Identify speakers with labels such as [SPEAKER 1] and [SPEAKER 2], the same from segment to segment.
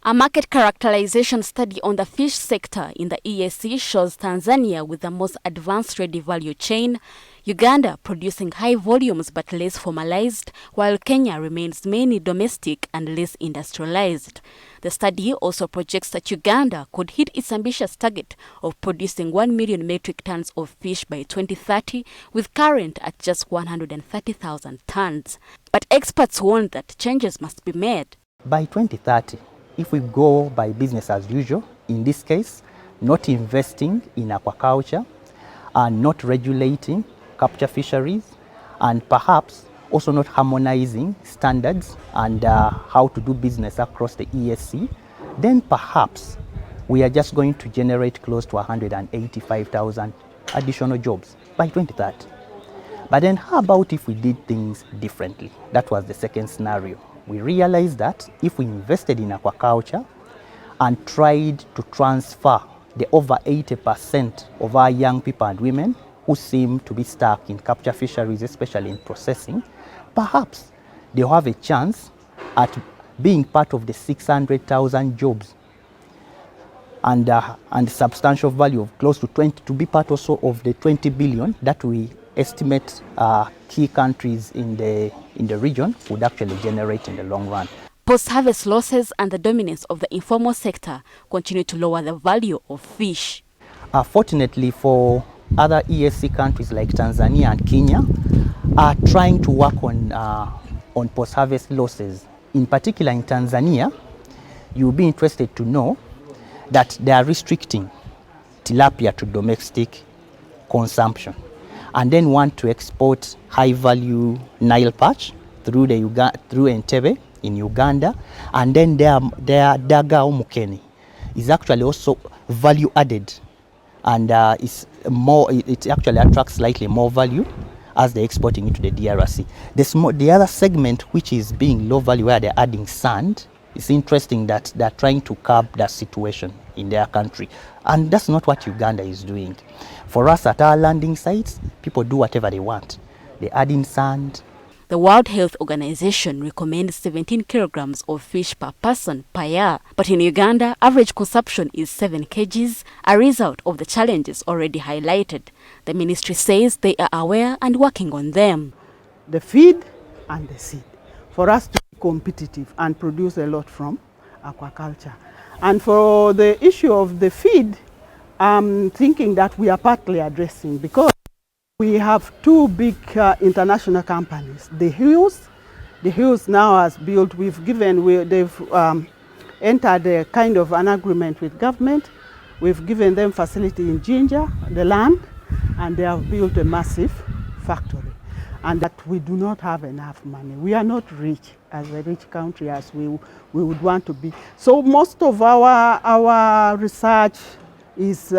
[SPEAKER 1] A market characterization study on the fish sector in the EAC shows Tanzania with the most advanced ready value chain, Uganda producing high volumes but less formalized, while Kenya remains mainly domestic and less industrialized. The study also projects that Uganda could hit its ambitious target of producing 1 million metric tons of fish by 2030, with current at just 130,000 tons. But experts warn that changes must be made.
[SPEAKER 2] By 2030, if we go by business as usual, in this case, not investing in aquaculture and not regulating capture fisheries, and perhaps also not harmonizing standards and how to do business across the EAC, then perhaps we are just going to generate close to 185,000 additional jobs by 2030. But then how about if we did things differently? That was the second scenario. We realized that if we invested in aquaculture and tried to transfer the over 80% of our young people and women who seem to be stuck in capture fisheries, especially in processing, perhaps they'll have a chance at being part of the 600,000 jobs and substantial value of close to 20, to be part also of the 20 billion that we estimate key countries in the region would actually generate in the long run.
[SPEAKER 1] Post-harvest losses and the dominance of the informal sector continue to lower the value of fish.
[SPEAKER 2] Fortunately for other EAC countries like Tanzania and Kenya are trying to work on post-harvest losses. In particular in Tanzania, you'll be interested to know that they are restricting tilapia to domestic consumption and then want to export high-value Nile perch through Entebbe in Uganda, and then their daga mukeni is actually also value-added, and it actually attracts slightly more value as they're exporting it to the DRC. The other segment, which is being low value, where they're adding sand, it's interesting that they're trying to curb that situation in their country. And that's not what Uganda is doing. For us at our landing sites, people do whatever they want. They add in sand.
[SPEAKER 1] The World Health Organization recommends 17 kilograms of fish per person per year. But in Uganda, average consumption is 7 kgs, a result of the challenges already highlighted. The ministry says they are aware and working on them.
[SPEAKER 3] The feed and the seed, for us to be competitive and produce a lot from aquaculture. And for the issue of the feed, I'm thinking that we are partly addressing, because we have two big international companies. The Hughes now has built, they've entered a kind of an agreement with government. We've given them facility in Jinja, the land, and they have built a massive factory. And that we do not have enough money. We are not rich, as a rich country as we would want to be. So most of our research is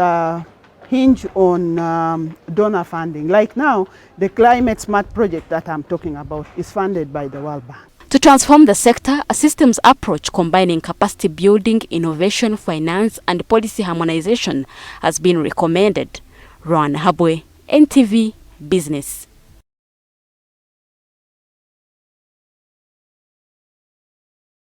[SPEAKER 3] hinge on donor funding. Like now, the Climate Smart project that I'm talking about is funded by the World Bank.
[SPEAKER 1] To transform the sector, a systems approach combining capacity building, innovation, finance, and policy harmonization has been recommended. Rowan Habwe, NTV Business.